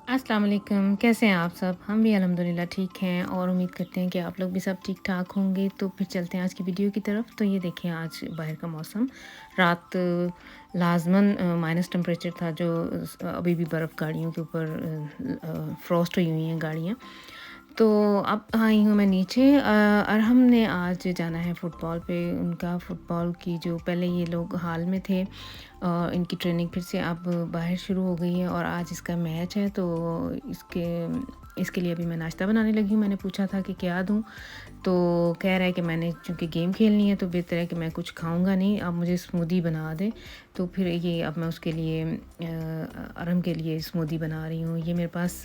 अस्सलाम वालेकुम, कैसे हैं आप सब? हम भी अल्हम्दुलिल्लाह ठीक हैं और उम्मीद करते हैं कि आप लोग भी सब ठीक-ठाक होंगे। तो फिर चलते हैं आज की वीडियो की तरफ। तो ये देखिए आज बाहर का मौसम, रात लाज़मन माइनस टेम्परेचर था जो अभी भी बर्फ़ गाड़ियों के ऊपर फ्रॉस्ट हुई हुई हैं गाड़ियाँ। तो अब आई हूँ मैं नीचे अरहम ने आज जाना है फुटबॉल पे। उनका फुटबॉल की जो पहले ये लोग हाल में थे, इनकी ट्रेनिंग फिर से अब बाहर शुरू हो गई है और आज इसका मैच है। तो इसके लिए अभी मैं नाश्ता बनाने लगी हूँ। मैंने पूछा था कि क्या दूँ, तो कह रहा है कि मैंने चूँकि गेम खेलनी है तो बेहतर है कि मैं कुछ खाऊँगा नहीं, आप मुझे स्मूदी बना दें। तो फिर ये अब मैं उसके लिए अरहम के लिए स्मूदी बना रही हूँ। ये मेरे पास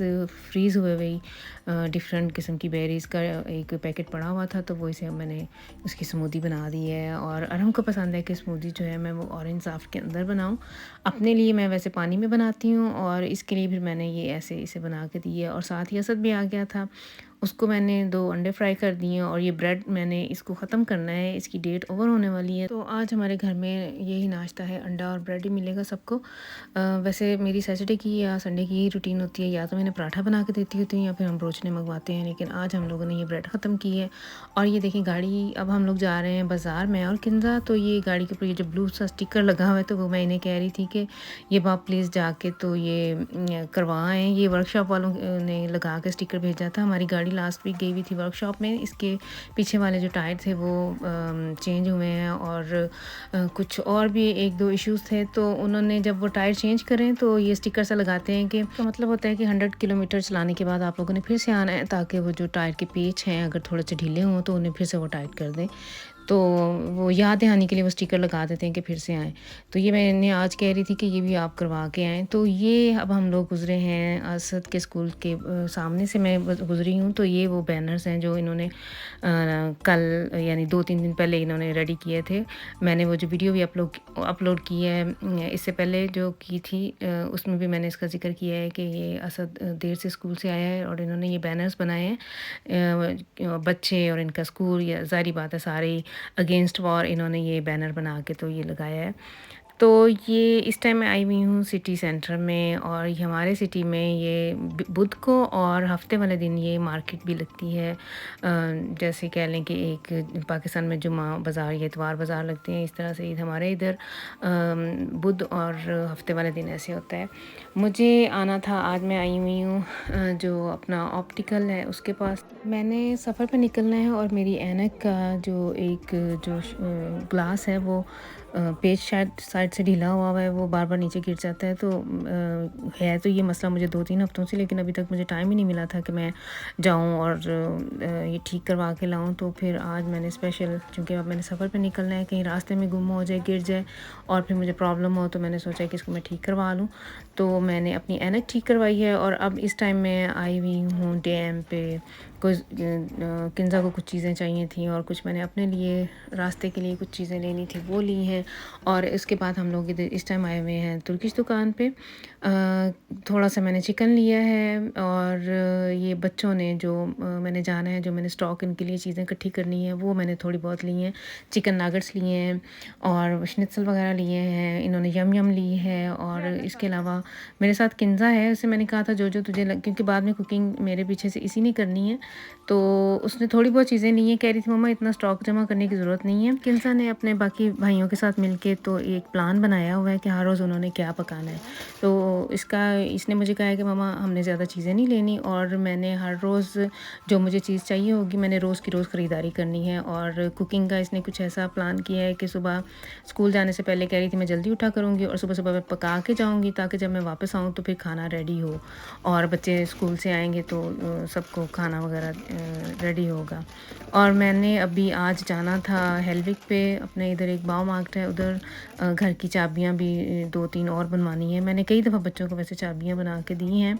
फ्रीज़ हुए हुए डिफरेंट किस्म की बेरीज़ का एक पैकेट पड़ा हुआ था, तो वो इसे मैंने उसकी स्मूदी बना दी है। और अरहम को पसंद है कि स्मूदी जो है मैं वो ऑरेंज साफ़ के अंदर बनाऊँ। अपने लिए मैं वैसे पानी में बनाती हूँ और इसके लिए फिर मैंने ये ऐसे इसे बना के दी है। और साथ ही असद भी आ गया था, उसको मैंने 2 अंडे फ्राई कर दिए और ये ब्रेड मैंने इसको ख़त्म करना है, इसकी डेट ओवर होने वाली है। तो आज हमारे घर में यही नाश्ता है, अंडा और ब्रेड ही मिलेगा सबको। वैसे मेरी सैटरडे की या संडे की यही रूटीन होती है, या तो मैंने पराठा बना के देती होती हूँ या फिर हम रोज़ मंगवाते हैं, लेकिन आज हम लोगों ने ये ब्रेड ख़त्म की है। और ये देखिए गाड़ी, अब हम लोग जा रहे हैं बाज़ार, मैं और किंज़ा। तो ये गाड़ी के ऊपर ये जो ब्लू सा स्टिकर लगा हुआ है, तो वो मैं इन्हें कह रही थी कि ये आप प्लीज़ जाके तो ये करवाएँ। ये वर्कशॉप वालों ने लगा के स्टिकर भेजा था। हमारी गाड़ी लास्ट वीक गई हुई थी वर्कशॉप में, इसके पीछे वाले जो टायर थे वो चेंज हुए हैं और कुछ और भी 1-2 इश्यूज़ थे। तो उन्होंने जब वो टायर चेंज करें तो ये स्टिकर सा लगाते हैं कि इसका मतलब होता है कि 100 किलोमीटर चलाने के बाद आप लोगों ने फिर से आना है, ताकि वो जो टायर के पेच हैं अगर थोड़े से ढीले हों तो उन्हें फिर से वो टाइट कर दें। तो वो याद दहानी के लिए वो स्टिकर लगा देते हैं कि फिर से आएँ। तो ये मैं इन्हें आज कह रही थी कि ये भी आप करवा के आएँ। तो ये अब हम लोग गुज़रे हैं असद के स्कूल के सामने से मैं गुज़री हूँ। तो ये वो बैनर्स हैं जो इन्होंने कल यानी 2-3 दिन पहले इन्होंने रेडी किए थे। मैंने वो जो वीडियो भी अपलोड की है इससे पहले जो की थी, उसमें भी मैंने इसका ज़िक्र किया है कि ये असद देर से स्कूल से आया है और इन्होंने ये बैनर्स बनाए हैं। बच्चे और इनका स्कूल, या ज़ाहिर बात है सारे अगेंस्ट वॉर इन्होंने ये बैनर बना के तो ये लगाया है। तो ये इस टाइम मैं आई हुई हूँ सिटी सेंटर में, और ये हमारे सिटी में ये बुध को और हफ्ते वाले दिन ये मार्केट भी लगती है। जैसे कह लें कि एक पाकिस्तान में जुमा बाज़ार या इतवार बाज़ार लगते हैं, इस तरह से ईद हमारे इधर बुध और हफ्ते वाले दिन ऐसे होता है। मुझे आना था, आज मैं आई हुई हूँ जो अपना ऑप्टिकल है उसके पास। मैंने सफ़र पे निकलना है और मेरी ऐनक का जो एक जो ग्लास है वो पेज शायद साइड से ढीला हुआ है, वो बार-बार नीचे गिर जाता है। तो है तो ये मसला मुझे 2-3 हफ्तों से, लेकिन अभी तक मुझे टाइम ही नहीं मिला था कि मैं जाऊँ और ये ठीक करवा के लाऊँ। तो फिर आज मैंने स्पेशल, चूँकि अब मैंने सफ़र पे निकलना है, कहीं रास्ते में गुम हो जाए, गिर जाए और फिर मुझे प्रॉब्लम हो, तो मैंने सोचा कि इसको मैं ठीक करवा लूँ। तो मैंने अपनी ऐनक ठीक करवाई है और अब इस टाइम मैं आई हुई हूँ डैम पे। कुछ किंज़ा को कुछ चीज़ें चाहिए थी और कुछ मैंने अपने लिए रास्ते के लिए कुछ चीज़ें लेनी थी, वो ली हैं। और इसके बाद हम लोग इधर इस टाइम आए हुए हैं तुर्किश दुकान पे। थोड़ा सा मैंने चिकन लिया है और ये बच्चों ने जो मैंने जाना है, जो मैंने स्टॉक इनके लिए चीज़ें इकट्ठी करनी है, वो मैंने थोड़ी बहुत ली हैं। चिकन नागट्स लिए हैं और शनित्ज़ल वगैरह लिए हैं। इन्होंने यम यम ली है और इसके अलावा मेरे साथ किंज़ा है, उसे मैंने कहा था जो जो तुझे क्योंकि बाद में कुकिंग मेरे पीछे से इसी ने करनी है, तो उसने थोड़ी बहुत चीज़ें ली हैं। कह रही थी मम्मा इतना स्टॉक जमा करने की ज़रूरत नहीं है। किंज़ा ने अपने बाकी भाइयों के साथ मिलके तो एक प्लान बनाया हुआ है कि हर रोज़ उन्होंने क्या पकाना है। तो इसने मुझे कहा है कि मम्मा हमने ज़्यादा चीज़ें नहीं लेनी और मैंने हर रोज़ जो मुझे चीज़ चाहिए होगी मैंने रोज़ की रोज़ ख़रीदारी करनी है। और कुकिंग का इसने कुछ ऐसा प्लान किया है कि सुबह स्कूल जाने से पहले कह रही थी मैं जल्दी उठा करूँगी और सुबह-सुबह मैं पका के जाऊँगी, ताकि जब मैं वापस आऊँ तो फिर खाना रेडी हो और बच्चे स्कूल से आएँगे तो सबको खाना वगैरह रेडी होगा। और मैंने अभी आज जाना था हेलविक पे, अपने इधर एक बाव मार्केट है उधर घर की चाबियाँ भी 2-3 और बनवानी है। मैंने कई दफ़ा बच्चों को वैसे चाबियाँ बना के दी हैं,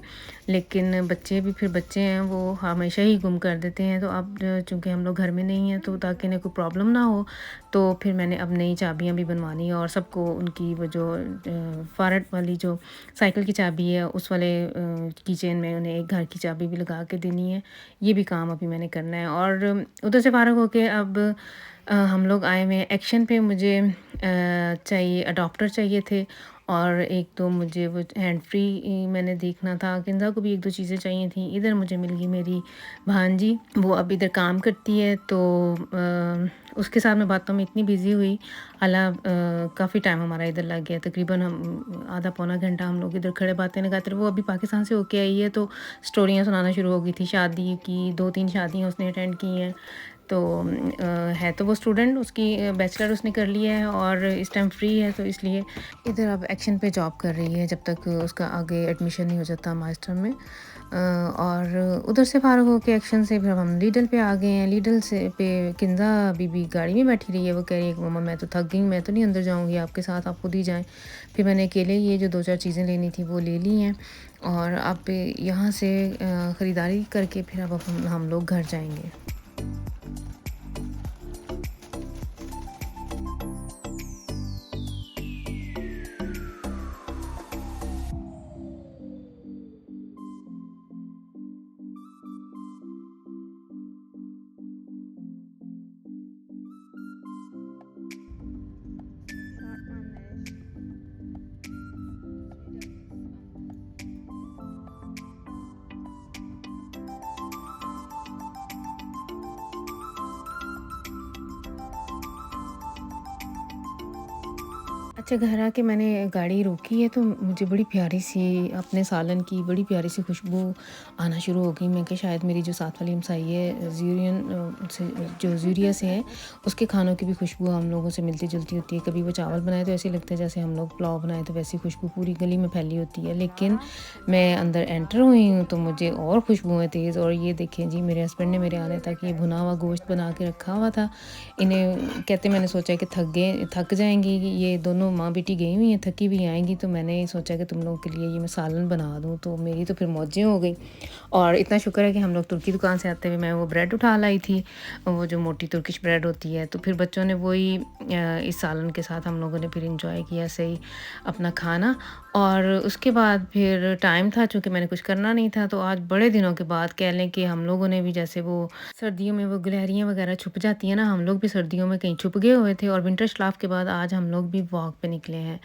लेकिन बच्चे भी फिर बच्चे हैं, वो हमेशा ही गुम कर देते हैं। तो अब चूँकि हम लोग घर में नहीं हैं, तो ताकि इन्हें कोई प्रॉब्लम ना हो, तो फिर मैंने अब नई चाबियाँ भी बनवानी है और सबको उनकी वो जो फ़ारट वाली जो साइकिल की चाबी है, उस वाले की चेन में उन्हें एक घर की चाबी भी लगा के देनी है। ये भी काम अभी मैंने करना है और उधर से फ़ारिग होके अब हम लोग आए हुए हैं एक्शन पे। मुझे चाहिए अडॉप्टर चाहिए थे और एक तो मुझे वो हैंड फ्री मैंने देखना था। किंज़ा को भी 1-2 चीज़ें चाहिए थी। इधर मुझे मिल गई मेरी भांजी, वो अब इधर काम करती है, तो उसके साथ मैं बातों में इतनी बिज़ी हुई, काफ़ी टाइम हमारा इधर लग गया। तकरीबन हम आधा पौना घंटा हम लोग इधर खड़े बातें लगाते रहे। वो अभी पाकिस्तान से होके आई है, तो स्टोरियाँ सुनाना शुरू हो गई थी शादी की। 2-3 शादियाँ उसने अटेंड की हैं। तो है तो वो स्टूडेंट, उसकी बैचलर उसने कर लिया है और इस टाइम फ्री है, तो इसलिए इधर अब एक्शन पे जॉब कर रही है जब तक उसका आगे एडमिशन नहीं हो जाता मास्टर में। और उधर से फ़ारिग होके एक्शन से फिर हम लीडल पे आ गए हैं। लीडल से पे किंज़ा बीबी गाड़ी में बैठी रही है। वो कह रही है कि मम्मा मैं तो थक गई, मैं तो नहीं अंदर जाऊँगी आपके साथ, आप खुद ही जाएँ। फिर मैंने अकेले ये जो 2-4 चीज़ें लेनी थी वो ले ली हैं और अब यहाँ से ख़रीदारी करके फिर अब हम लोग घर जाएँगे। अच्छा, घर आके मैंने गाड़ी रोकी है, तो मुझे बड़ी प्यारी-सी अपने सालन की बड़ी प्यारी-सी खुशबू आना शुरू हो गई। मैं कहा शायद मेरी जो साथ वाली हमसाई है ज़ूरिया से है, उसके खानों की भी खुशबू हम लोगों से मिलती-जुलती होती है। कभी वो चावल बनाए तो ऐसे लगता है जैसे हम लोग पुलाव बनाए, तो वैसी खुशबू पूरी गली में फैली होती है। लेकिन मैं अंदर एंटर हुई हूँ तो मुझे और खुशबुएँ तेज़, और ये देखें जी, मेरे हस्बैंड ने मेरे आने तक ये भुना हुआ गोश्त बना के रखा हुआ था। इन्हें कहते मैंने सोचा कि थक जाएँगी, ये दोनों माँ बेटी गई हुई हैं, थकी हुई आएँगी, तो मैंने सोचा कि तुम लोगों के लिए ये मैं सालन बना दूँ। तो मेरी तो फिर मौजें हो गई। और इतना शुक्र है कि हम लोग तुर्की दुकान से आते हुए मैं वो ब्रेड उठा लाई थी, वो जो मोटी तुर्किश ब्रेड होती है। तो फिर बच्चों ने वही इस सालन के साथ हम लोगों ने फिर इंजॉय किया सही अपना खाना। और उसके बाद फिर टाइम था, चूँकि मैंने कुछ करना नहीं था, तो आज बड़े दिनों के बाद कह लें कि हम लोगों ने भी, जैसे वो सर्दियों में वो गिलहरियाँ वगैरह छुप जाती हैं ना, हम लोग भी सर्दियों में कहीं छुप गए हुए थे और विंटर स्लाफ के बाद आज हम लोग भी वॉक पे निकले हैं।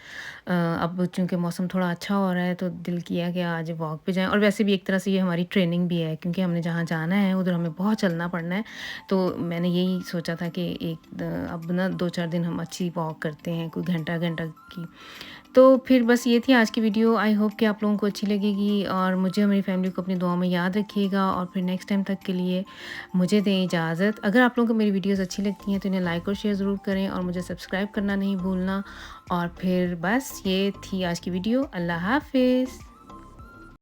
अब चूँकि मौसम थोड़ा अच्छा हो रहा है, तो दिल किया कि आज वॉक पे जाएँ, और वैसे भी एक तरह से ये हमारी ट्रेनिंग भी है, क्योंकि हमने जहाँ जाना है उधर हमें बहुत चलना पड़ना है। तो मैंने यही सोचा था कि अब ना 2-4 दिन हम अच्छी वॉक करते हैं, कोई घंटा-घंटा की। तो फिर बस ये थी आज की वीडियो। आई होप कि आप लोगों को अच्छी लगेगी और मुझे और मेरी फैमिली को अपनी दुआओं में याद रखिएगा, और फिर नेक्स्ट टाइम तक के लिए मुझे दें इजाज़त। अगर आप लोगों को मेरी वीडियोस अच्छी लगती हैं तो इन्हें लाइक और शेयर ज़रूर करें, और मुझे सब्सक्राइब करना नहीं भूलना। और फिर बस ये थी आज की वीडियो। अल्लाह हाफ़िज़।